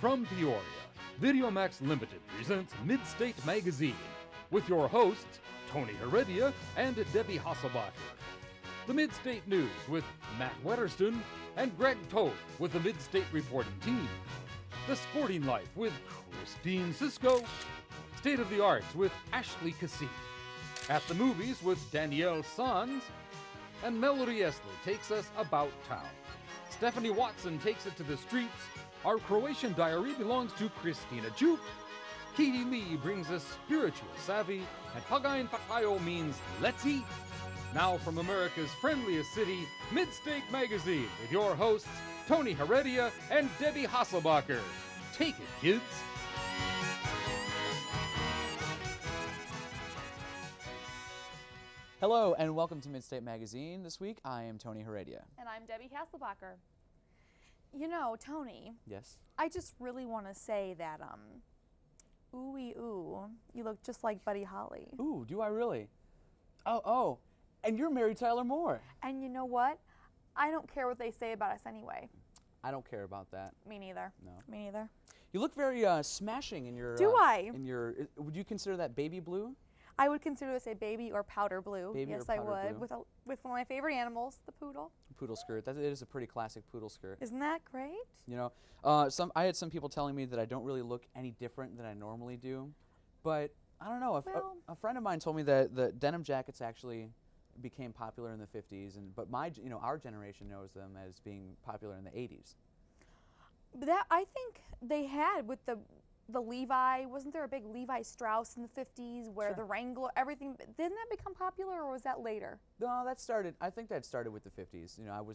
From Peoria, VideoMax Limited presents Midstate Magazine with your hosts, Tony Heredia and Debbie Hasselbacher. The Midstate News with Matt Wetterston and Greg Toth with the Midstate reporting team. The Sporting Life with Christine Cisco. State of the Arts with Ashley Cassie. At the Movies with Danielle Sanz. And Melody Esley takes us about town. Stephanie Watson takes it to the streets. Our Croatian diary belongs to Christina Juke. Katie Lee brings us spiritual savvy, and Hagain Pakayo means let's eat. Now from America's friendliest city, Midstate Magazine, with your hosts, Tony Heredia and Debbie Hasselbacher. Take it, kids. Hello and welcome to Midstate Magazine. This week I am Tony Heredia. And I'm Debbie Hasselbacher. You know, Tony. Yes? I just really want to say that, ooh, you look just like Buddy Holly. Ooh, do I really? Oh, and you're Mary Tyler Moore. And you know what? I don't care what they say about us anyway. I don't care about that. Me neither. No. Me neither. You look very smashing in your... Do I? Would you consider that baby blue? I would consider this a baby or powder blue. Baby yes, or I powder would. blue. With one of my favorite animals, the poodle. Poodle skirt. It is a pretty classic poodle skirt. Isn't that great? You know, I had some people telling me that I don't really look any different than I normally do, but I don't know. A friend of mine told me that the denim jackets actually became popular in the 50s, but our generation knows them as being popular in the 80s. That I think they had with the Levi. Wasn't there a big Levi Strauss in the 50s where the Wrangler, everything, didn't that become popular, or was that later? No, I think that started with the 50s. You know,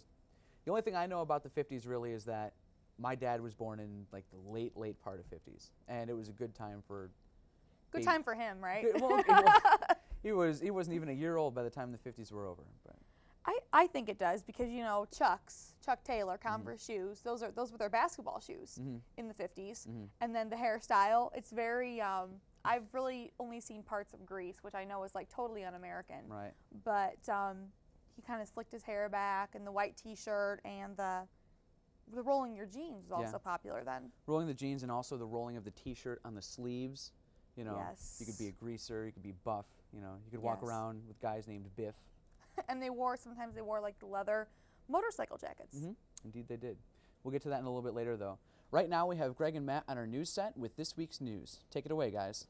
the only thing I know about the 50s really is that my dad was born in like the late part of 50s, and it was a good time for... Good time for him, right? He wasn't even a year old by the time the 50s were over. But I think it does, because you know Chuck Taylor, Converse shoes. Those were their basketball shoes in the 50s. And then the hairstyle, it's very. I've really only seen parts of Grease, which I know is like totally un-American. Right. But he kind of slicked his hair back, and the white T-shirt, and the rolling your jeans was also popular then. Rolling the jeans, and also the rolling of the T-shirt on the sleeves. You know, you could be a greaser, you could be buff. You know, you could walk around with guys named Biff. And sometimes they wore like the leather motorcycle jackets. Indeed they did. We'll get to that in a little bit later though. Right now we have Greg and Matt on our news set with this week's news. Take it away, guys.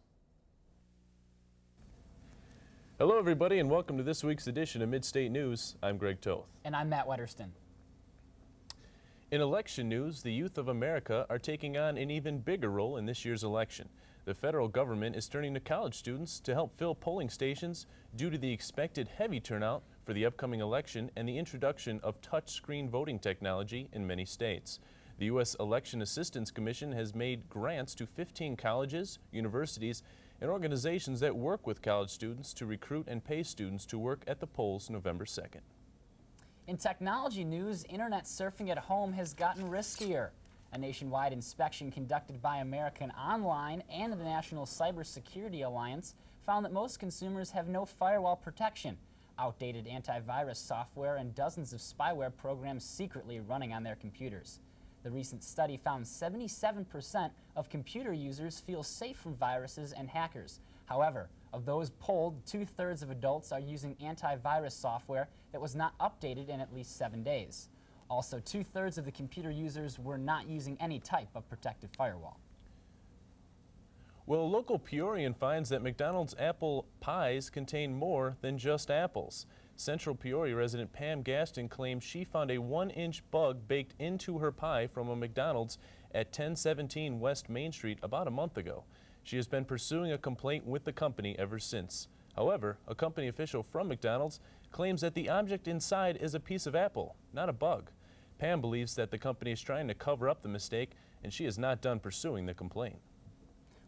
Hello everybody and welcome to this week's edition of Midstate News. I'm Greg Toth. And I'm Matt Wetterston. In election news, the youth of America are taking on an even bigger role in this year's election. The federal government is turning to college students to help fill polling stations due to the expected heavy turnout for the upcoming election and the introduction of touchscreen voting technology in many states. The U.S. Election Assistance Commission has made grants to 15 colleges, universities, and organizations that work with college students to recruit and pay students to work at the polls November 2nd. In technology news, internet surfing at home has gotten riskier. A nationwide inspection conducted by American Online and the National Cybersecurity Alliance found that most consumers have no firewall protection, outdated antivirus software, and dozens of spyware programs secretly running on their computers. The recent study found 77% of computer users feel safe from viruses and hackers. However, of those polled, 2/3 of adults are using antivirus software that was not updated in at least 7 days. Also, 2/3 of the computer users were not using any type of protective firewall. Well, a local Peorian finds that McDonald's apple pies contain more than just apples. Central Peoria resident Pam Gaston claims she found a 1-inch bug baked into her pie from a McDonald's at 1017 West Main Street about a month ago. She has been pursuing a complaint with the company ever since. However, a company official from McDonald's claims that the object inside is a piece of apple, not a bug. Pam believes that the company is trying to cover up the mistake, and she is not done pursuing the complaint.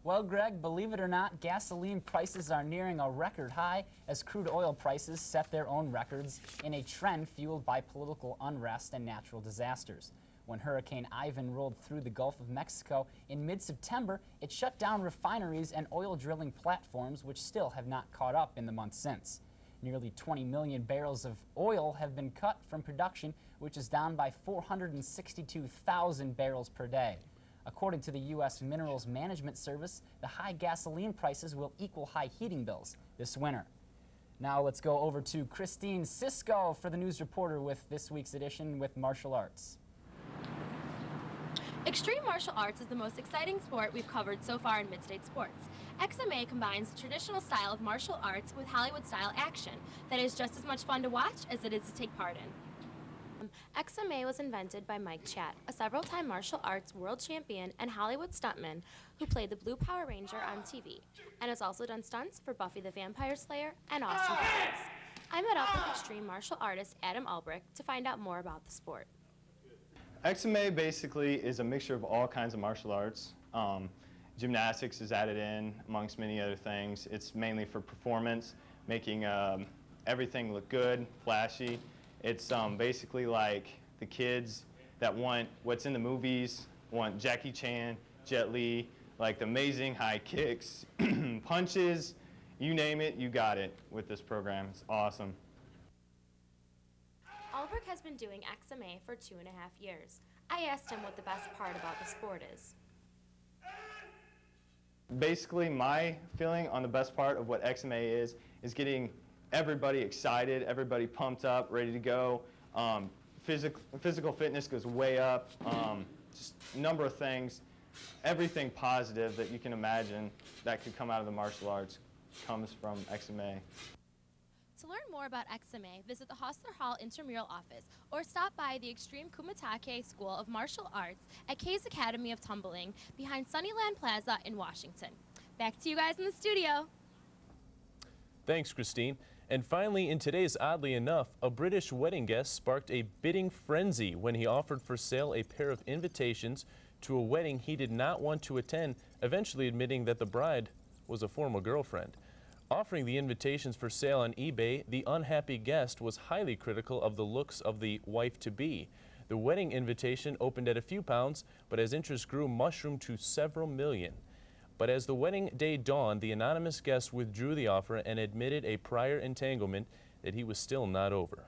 Well, Greg, believe it or not, gasoline prices are nearing a record high as crude oil prices set their own records in a trend fueled by political unrest and natural disasters. When Hurricane Ivan rolled through the Gulf of Mexico in mid-September, it shut down refineries and oil drilling platforms, which still have not caught up in the months since. Nearly 20 million barrels of oil have been cut from production, which is down by 462,000 barrels per day. According to the U.S. Minerals Management Service, the high gasoline prices will equal high heating bills this winter. Now let's go over to Christine Cisco for the news reporter with this week's edition with martial arts. Extreme martial arts is the most exciting sport we've covered so far in Midstate Sports. XMA combines the traditional style of martial arts with Hollywood-style action that is just as much fun to watch as it is to take part in. XMA was invented by Mike Chat, a several-time martial arts world champion and Hollywood stuntman who played the Blue Power Ranger on TV, and has also done stunts for Buffy the Vampire Slayer and Austin Powers. I met up with extreme martial artist Adam Albrecht to find out more about the sport. XMA basically is a mixture of all kinds of martial arts. Gymnastics is added in, amongst many other things. It's mainly for performance, making everything look good, flashy. It's basically like the kids that want what's in the movies, want Jackie Chan, Jet Li, like the amazing high kicks, punches, you name it, you got it with this program. It's awesome. Albrecht has been doing XMA for 2.5 years. I asked him what the best part about the sport is. Basically, my feeling on the best part of what XMA is getting everybody excited, everybody pumped up, ready to go. Physical fitness goes way up. Just a number of things, everything positive that you can imagine that could come out of the martial arts comes from XMA. To learn more about XMA, visit the Hostler Hall Intramural office or stop by the Extreme Kumatake School of Martial Arts at Kay's Academy of Tumbling behind Sunnyland Plaza in Washington. Back to you guys in the studio. Thanks, Christine. And finally, in today's Oddly Enough, a British wedding guest sparked a bidding frenzy when he offered for sale a pair of invitations to a wedding he did not want to attend, eventually admitting that the bride was a former girlfriend. Offering the invitations for sale on eBay, the unhappy guest was highly critical of the looks of the wife-to-be. The wedding invitation opened at a few pounds, but as interest grew, mushroomed to several million. But as the wedding day dawned, the anonymous guest withdrew the offer and admitted a prior entanglement that he was still not over.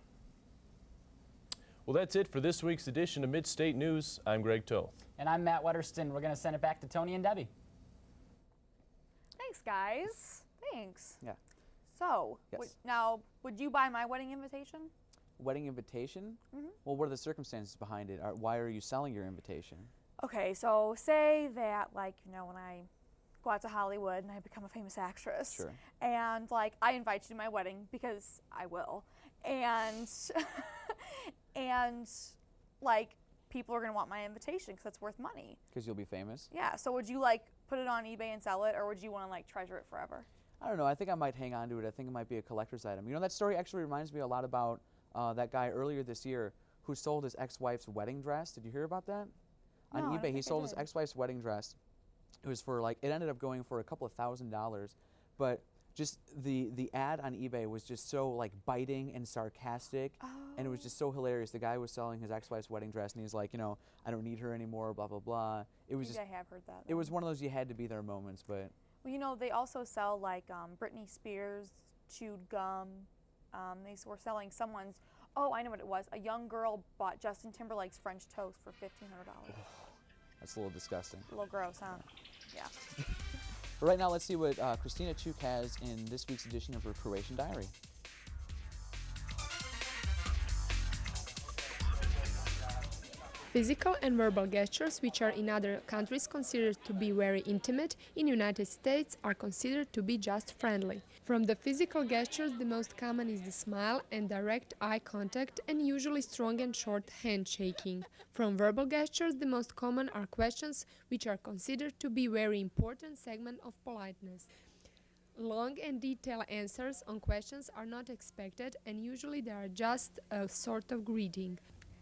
Well, that's it for this week's edition of Midstate News. I'm Greg Toth. And I'm Matt Wetterston. We're going to send it back to Tony and Debbie. Thanks, guys. Thanks. Yeah. So, Yes. now, would you buy my wedding invitation? Wedding invitation? Mm-hmm. Well, what are the circumstances behind it? Why are you selling your invitation? Okay, so say that, like, you know, when I go out to Hollywood and I become a famous actress. Sure. And, like, I invite you to my wedding because I will. And, and, like, people are going to want my invitation because it's worth money. Because you'll be famous? Yeah, so would you, like, put it on eBay and sell it, or would you want to, like, treasure it forever? I don't know. I think I might hang on to it. I think it might be a collector's item. You know, that story actually reminds me a lot about that guy earlier this year who sold his ex-wife's wedding dress. Did you hear about that? No, I On don't eBay, think he I sold his did. ex-wife's wedding dress. It was for like, it ended up going for a couple of $1,000s, but just the ad on eBay was just so like biting and sarcastic, and it was just so hilarious. The guy was selling his ex-wife's wedding dress, and he's like, you know, I don't need her anymore, blah blah blah. It was I just, think I have heard that. it was one of those you had to be there moments, but. Well, you know, they also sell, like, Britney Spears chewed gum. They were selling someone's, oh, I know what it was. A young girl bought Justin Timberlake's French toast for $1,500. That's a little disgusting. A little gross, huh? Yeah. But right now, let's see what Christina Chuk has in this week's edition of her Croatian Diary. Physical and verbal gestures, which are in other countries considered to be very intimate, in United States are considered to be just friendly. From the physical gestures, the most common is the smile and direct eye contact, and usually strong and short handshaking. From verbal gestures, the most common are questions, which are considered to be very important segment of politeness. Long and detailed answers on questions are not expected, and usually they are just a sort of greeting.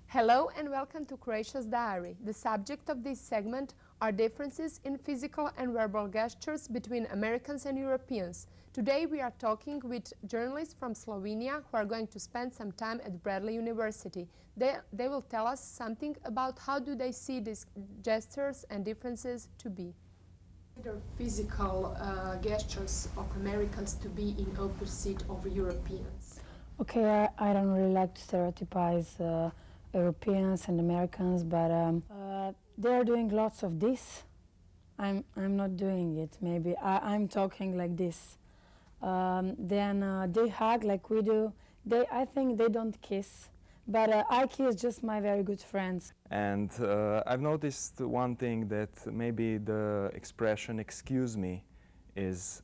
Hello and welcome to Croatia's Diary. The subject of this segment are differences in physical and verbal gestures between Americans and Europeans. Today we are talking with journalists from Slovenia who are going to spend some time at Bradley University. They will tell us something about how do they see these gestures and differences to be. The physical gestures of Americans to be in opposite of Europeans. Okay, I don't really like to stereotypize Europeans and Americans, but they're doing lots of this. I'm not doing it. Maybe I'm talking like this. Then they hug like we do. I think they don't kiss, but I kiss just my very good friends. And I've noticed one thing, that maybe the expression "excuse me" is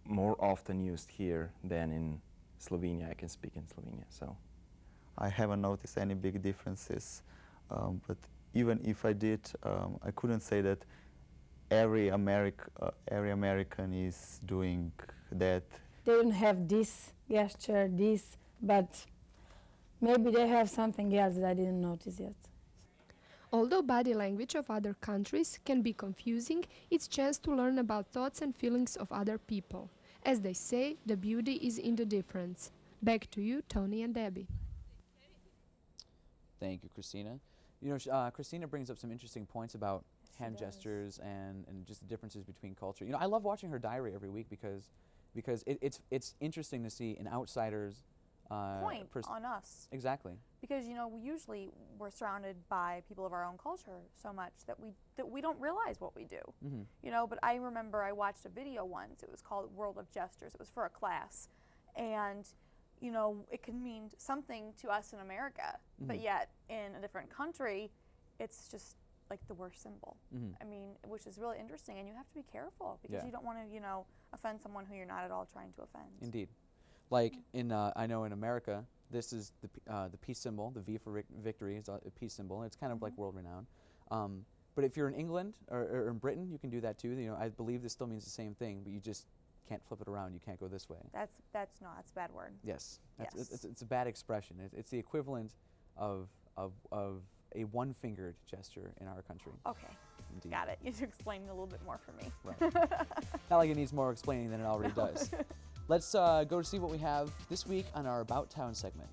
more often used here than in Slovenia. I can speak in Slovenia, so. I haven't noticed any big differences, but even if I did, I couldn't say that every American is doing that. They don't have this gesture, this, but maybe they have something else that I didn't notice yet. Although body language of other countries can be confusing, it's a chance to learn about thoughts and feelings of other people. As they say, the beauty is in the difference. Back to you, Tony and Debbie. Thank you, Christina. You know, Christina brings up some interesting points about hand gestures and just the differences between culture. You know, I love watching her diary every week because it's interesting to see an outsider's point on us. Exactly. Because, you know, we're surrounded by people of our own culture so much that we don't realize what we do. Mm-hmm. You know, but I remember I watched a video once. It was called World of Gestures. It was for a class, and you know, it can mean something to us in America, but yet in a different country, it's just like the worst symbol. I mean, which is really interesting, and you have to be careful because you don't want to, you know, offend someone who you're not at all trying to offend. Indeed. Like in, I know in America, this is the peace symbol. The V for victory is a peace symbol, and it's kind of like world renowned. But if you're in England or in Britain, you can do that too. You know, I believe this still means the same thing, but you just can't flip it around. You can't go this way. That's a bad word. Yes, it's a bad expression. It's the equivalent of a one-fingered gesture in our country. Okay, Indeed. Got it. You should explain a little bit more for me. Right. Not like it needs more explaining than it already does. Let's go to see what we have this week on our About Town segment.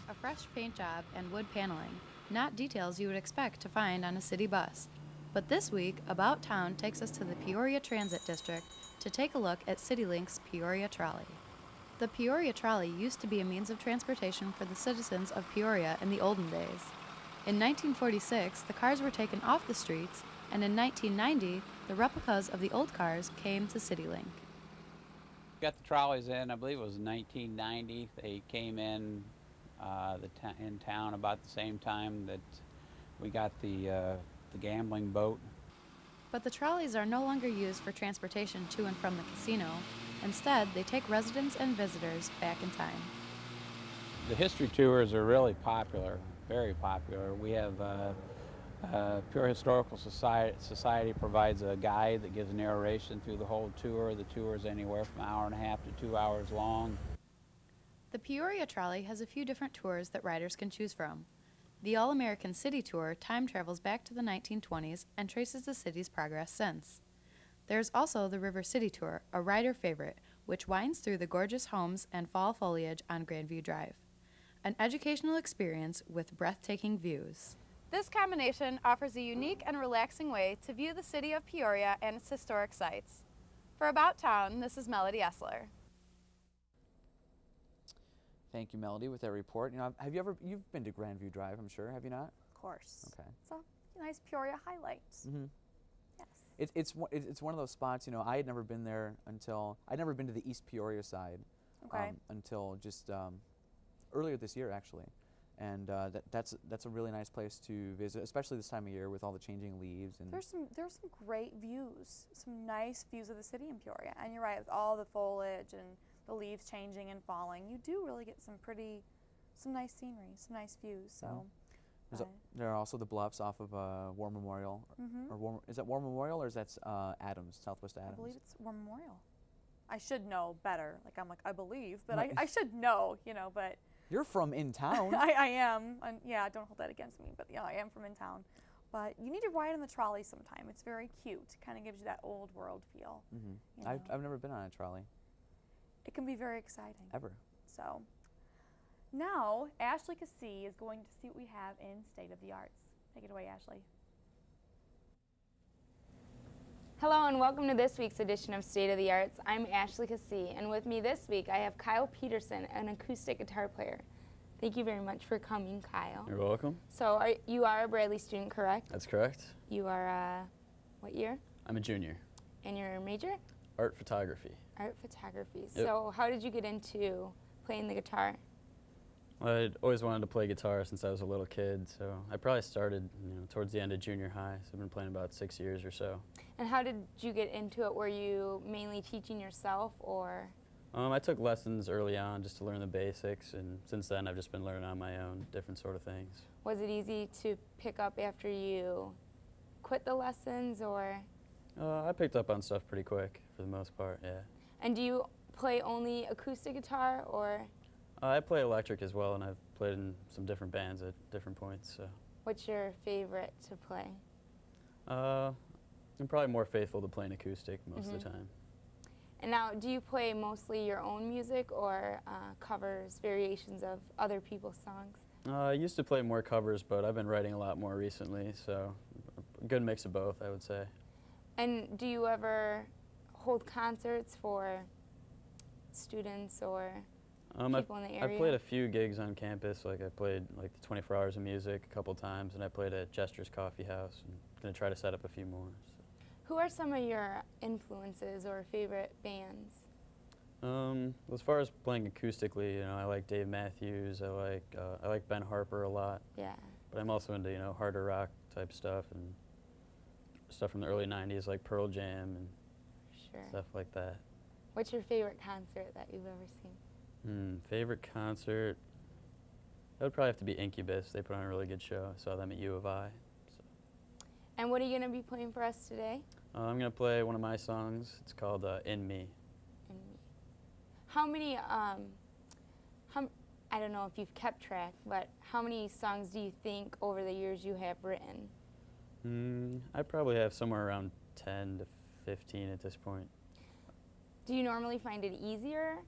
A fresh paint job and wood paneling. Not details you would expect to find on a city bus. But this week, About Town takes us to the Peoria Transit District to take a look at CityLink's Peoria Trolley. The Peoria Trolley used to be a means of transportation for the citizens of Peoria in the olden days. In 1946, the cars were taken off the streets, and in 1990, the replicas of the old cars came to CityLink. Got the trolleys in, I believe it was 1990. They came in in town about the same time that we got the gambling boat. But the trolleys are no longer used for transportation to and from the casino. Instead, they take residents and visitors back in time. The history tours are really popular, very popular. We have Pure Historical Society provides a guide that gives narration through the whole tour. The tour is anywhere from an hour and a half to 2 hours long. The Peoria Trolley has a few different tours that riders can choose from. The All-American City Tour time travels back to the 1920s and traces the city's progress since. There's also the River City Tour, a rider favorite, which winds through the gorgeous homes and fall foliage on Grandview Drive. An educational experience with breathtaking views. This combination offers a unique and relaxing way to view the city of Peoria and its historic sites. For About Town, this is Melody Essler. Thank you, Melody, with that report. You know, you've been to Grandview Drive, I'm sure, have you not? Of course. Okay. So, nice Peoria highlights. Mm-hmm. Yes. It's one of those spots, you know, I'd never been there I'd never been to the East Peoria side until just earlier this year, actually. And that's a really nice place to visit, especially this time of year with all the changing leaves. And there's some great views, some nice views of the city in Peoria. And you're right, with all the foliage and the leaves changing and falling, you do really get some nice scenery, some nice views. So. There are also the bluffs off of War Memorial. Is that War Memorial or is that Adams, Southwest Adams? I believe it's War Memorial. I should know better. I believe, but I should know, you know, but. You're from in town. I am. Yeah, don't hold that against me, but yeah, I am from in town. But you need to ride on the trolley sometime. It's very cute. Kind of gives you that old world feel. Mm-hmm. You know? I've never been on a trolley. It can be very exciting. Ever. So. Now, Ashley Cassie is going to see what we have in State of the Arts. Take it away, Ashley. Hello and welcome to this week's edition of State of the Arts. I'm Ashley Cassie, and with me this week I have Kyle Peterson, an acoustic guitar player. Thank you very much for coming, Kyle. You're welcome. So you are a Bradley student, correct? That's correct. You are, what year? I'm a junior. And your major? Art photography. Art photography. Yep. So how did you get into playing the guitar? Well, I'd always wanted to play guitar since I was a little kid, so I probably started towards the end of junior high, so I've been playing about 6 years or so. And how did you get into it? Were you mainly teaching yourself, or? I took lessons early on just to learn the basics, and since then I've just been learning on my own different sort of things. Was it easy to pick up after you quit the lessons, or? I picked up on stuff pretty quick for the most part, yeah. And do you play only acoustic guitar, or? I play electric as well, and I've played in some different bands at different points. So. What's your favorite to play? I'm probably more faithful to playing acoustic most of the time. And now, do you play mostly your own music or covers, variations of other people's songs? I used to play more covers, but I've been writing a lot more recently, so a good mix of both, I would say. And do you ever hold concerts for students or people in the area? I've played a few gigs on campus. Like I played like the 24 Hours of Music a couple times, and I played at Jester's Coffee House. And I'm going to try to set up a few more. So. Who are some of your influences or favorite bands? As far as playing acoustically, I like Dave Matthews. I like Ben Harper a lot. Yeah. But I'm also into harder rock type stuff and stuff from the early '90s like Pearl Jam and stuff like that. What's your favorite concert that you've ever seen? Favorite concert? That would probably have to be Incubus. They put on a really good show. I saw them at U of I. So. And what are you going to be playing for us today? I'm going to play one of my songs. It's called In Me. In Me. How many, I don't know if you've kept track, but how many songs do you think over the years you have written? I probably have somewhere around 10 to 15 at this point. Do you normally find it easier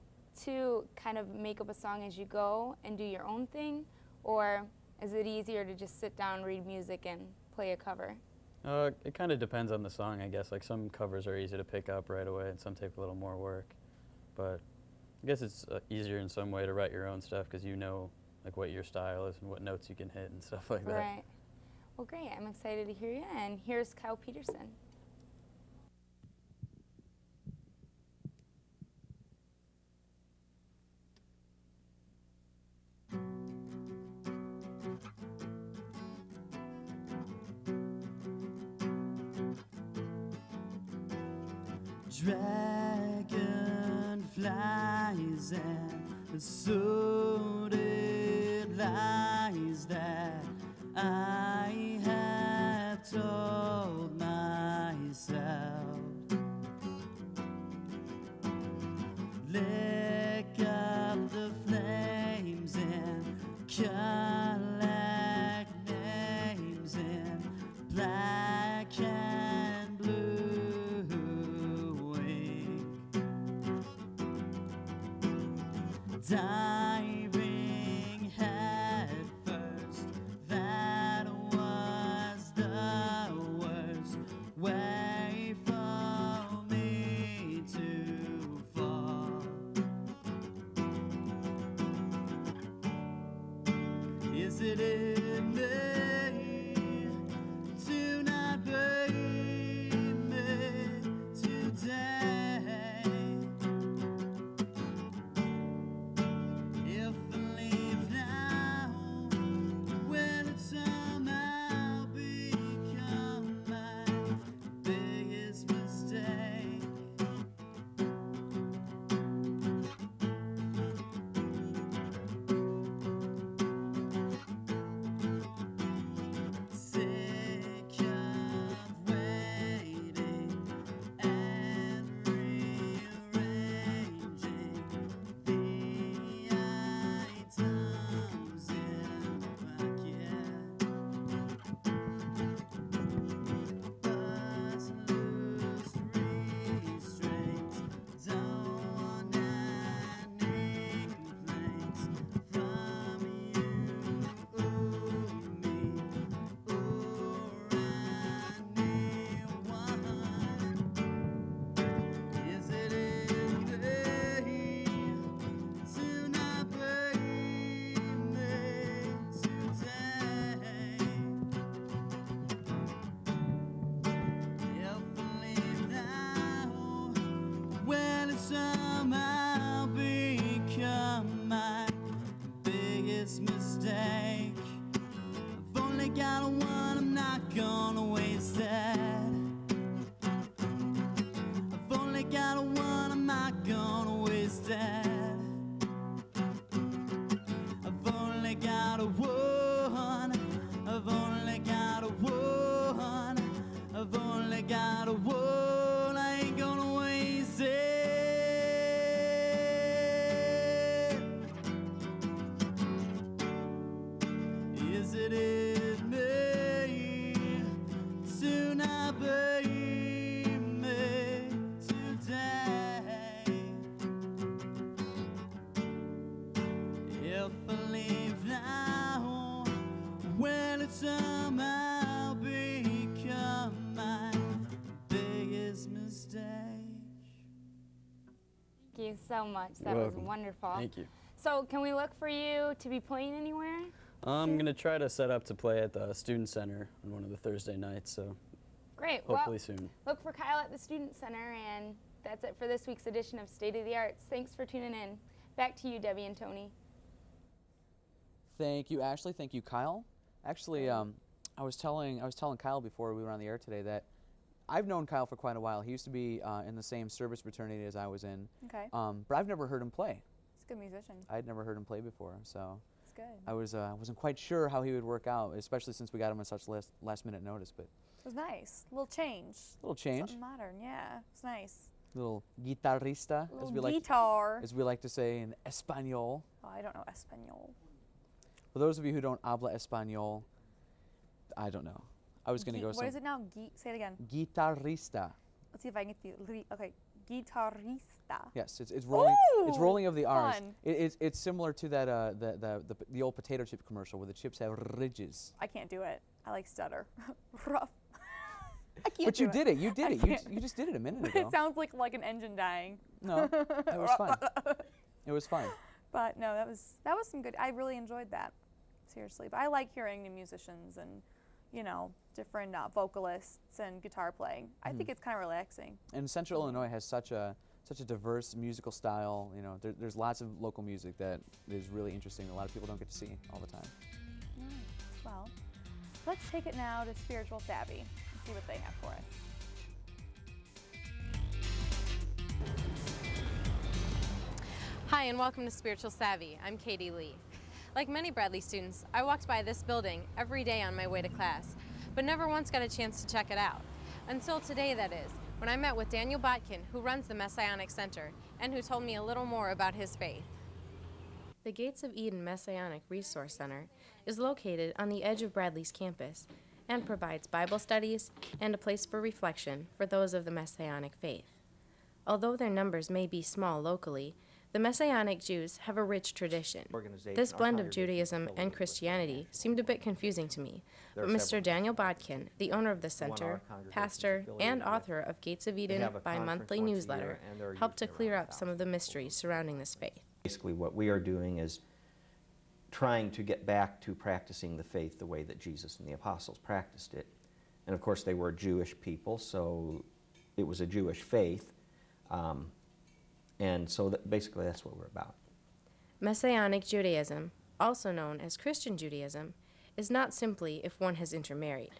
to kind of make up a song as you go and do your own thing, or is it easier to just sit down, read music, and play a cover? It kind of depends on the song, I guess. Like some covers are easy to pick up right away, and some take a little more work. But I guess it's easier in some way to write your own stuff because you know like what your style is and what notes you can hit and stuff like that. Right. Well, great. I'm excited to hear you. And here's Kyle Peterson. Dragonflies and sordid lies that I have told myself. Lick up the flames and collect names in black and blue ink. Diving head first, that was the worst way for me to fall. Is it in me to not blame me today? I got a word, I ain't gonna waste it. Is it in me to not be me today? If I leave now, will it somehow become my biggest mistake? Thank you so much. That You're was welcome. wonderful. Thank you. So can we look for you to be playing anywhere? I'm going to try to set up to play at the Student Center on one of the Thursday nights, so Great. hopefully Well, soon. look for Kyle at the Student Center, and that's it for this week's edition of State of the Arts. Thanks for tuning in. Back to you, Debbie and Tony. Thank you, Ashley. Thank you, Kyle. Actually, I was telling Kyle before we were on the air today that I've known Kyle for quite a while. He used to be in the same service fraternity as I was in. Okay. But I've never heard him play. He's a good musician. I had never heard him play before, so It's good. I wasn't quite sure how he would work out, especially since we got him on such last minute notice. But It was nice. A little change. little change. Something modern, yeah. It's nice. Little guitarrista, Little guitar. as we like to say in Espanol. Oh, I don't know Espanol. For those of you who don't habla Espanol, I don't know. I was going to go. What is it now? Say it again. Guitarrista. Let's see if I can get the. Okay, guitarrista. Yes, it's rolling. It's Ooh, rolling of the R's. fun. It's similar to that the old potato chip commercial where the chips have ridges. I can't do it. I like stutter. Rough. I can't But you do did it. You did I it. You, can't. you just did it a minute ago. It sounds like an engine dying. No, it was fun. It was fun. But no, that was some good. I really enjoyed that. Seriously, but I like hearing new musicians and different vocalists and guitar playing. I think it's kind of relaxing. And Central Illinois has such a diverse musical style. There's lots of local music that is really interesting. A lot of people don't get to see all the time. Well, let's take it now to Spiritual Savvy and see what they have for us. Hi and welcome to Spiritual Savvy. I'm Katie Lee. Like many Bradley students, I walked by this building every day on my way to class, but never once got a chance to check it out. Until today, that is, when I met with Daniel Botkin, who runs the Messianic Center, and who told me a little more about his faith. The Gates of Eden Messianic Resource Center is located on the edge of Bradley's campus and provides Bible studies and a place for reflection for those of the Messianic faith. Although their numbers may be small locally, the Messianic Jews have a rich tradition. This blend of Judaism and Christianity seemed a bit confusing to me, but Mr. Daniel Botkin, the owner of the center, pastor, and author of Gates of Eden bi-monthly newsletter, helped to clear up some of the mysteries surrounding this faith. Basically what we are doing is trying to get back to practicing the faith the way that Jesus and the apostles practiced it. And of course they were Jewish people, so it was a Jewish faith. And so basically that's what we're about. Messianic Judaism, also known as Christian Judaism, is not simply if one has intermarried.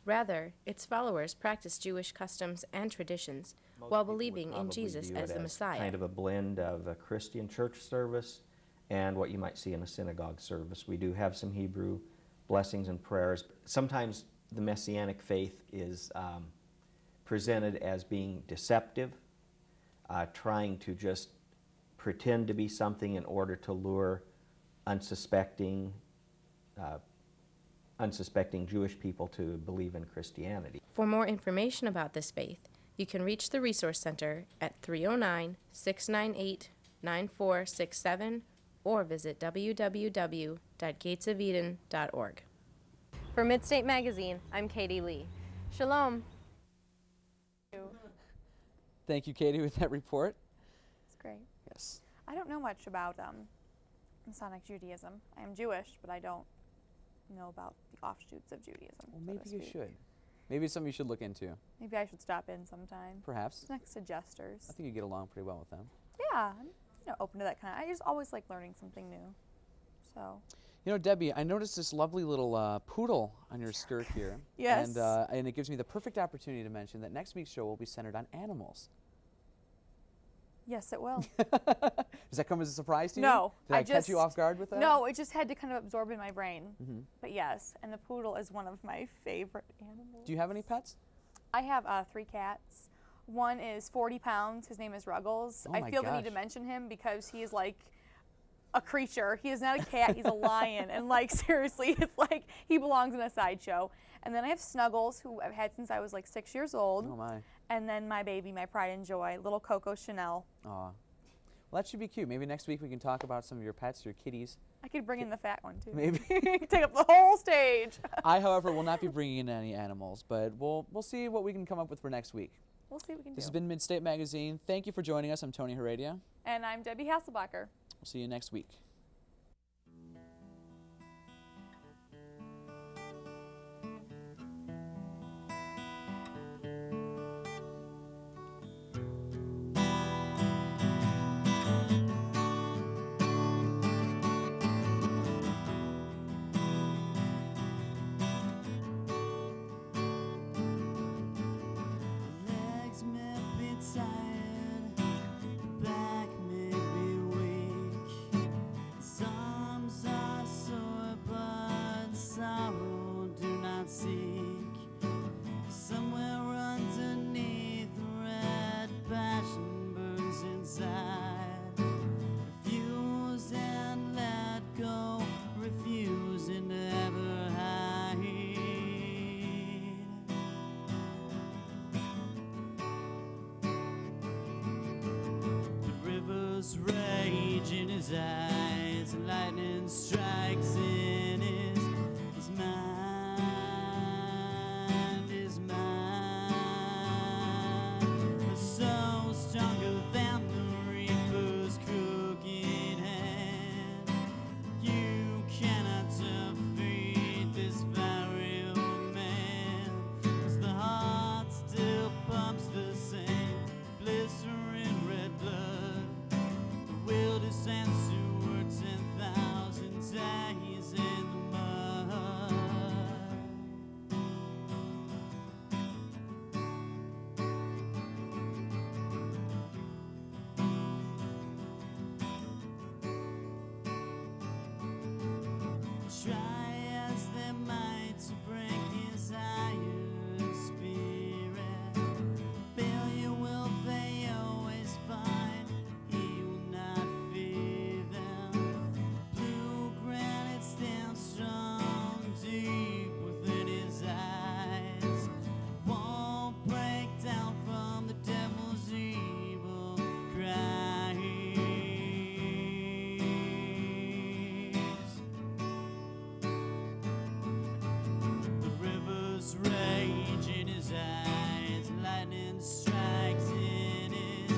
Rather, its followers practice Jewish customs and traditions while believing in Jesus as the Messiah. Kind of a blend of a Christian church service and what you might see in a synagogue service. We do have some Hebrew blessings and prayers. Sometimes the Messianic faith is presented as being deceptive, trying to just pretend to be something in order to lure unsuspecting Jewish people to believe in Christianity. For more information about this faith, you can reach the Resource Center at 309-698-9467 or visit www.gatesofeden.org. For Midstate Magazine, I'm Katie Lee. Shalom. Thank you, Katie, with that report. It's great. Yes. I don't know much about Masonic Judaism. I am Jewish, but I don't know about the offshoots of Judaism. Well, maybe you should. Maybe it's something you should look into. Maybe I should stop in sometime. Perhaps. Next to Jesters. I think you get along pretty well with them. Yeah, I'm open to that kind of. I just always like learning something new. So. Debbie, I noticed this lovely little poodle on your skirt here. Yes. And it gives me the perfect opportunity to mention that next week's show will be centered on animals. Yes, it will. Does that come as a surprise to you? No. Did I catch you off guard with that? No, it just had to kind of absorb in my brain. Mm-hmm. But yes, and the poodle is one of my favorite animals. Do you have any pets? I have 3 cats. One is 40 pounds. His name is Ruggles. Oh I my feel the need to gosh. mention him because he is like a creature. He is not a cat. He's a lion. And like seriously, it's like he belongs in a sideshow. And then I have Snuggles, who I've had since I was like 6 years old. Oh my. And then my baby, my pride and joy, little Coco Chanel. Aw. Well, that should be cute. Maybe next week we can talk about some of your pets, your kitties. I could bring in the fat one too. Maybe. Take up the whole stage. I, however, will not be bringing in any animals, but we'll see what we can come up with for next week. We'll see what we can do. This has been Midstate Magazine. Thank you for joining us. I'm Tony Heredia. And I'm Debbie Hasselbacher. We'll see you next week. Legs may be tired, back may be weak. Some are sore, but sorrow do not seek. Somewhere underneath, red passion burns inside. Refuse and let go, refusing to ever hide. The river's rage in his eyes, and lightning strikes in his mind, his mind. The soul stronger than the reaper's crooked hand. You cannot defeat this very old man, 'cause the heart still pumps the same blistering red blood. The wildest answer 10,000 days in the mud. Try as they might to break his iron spirit, failure will they always find. He will not fear them. Blue granite stands strong deep within his eyes. Won't break down from the devil's evil cries. The river's rage in his eyes, and lightning strikes in his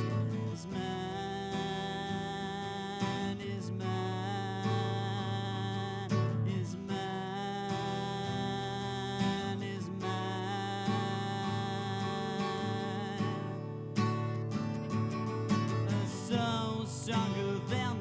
mind, his mind, his mind, his mind. A soul stronger than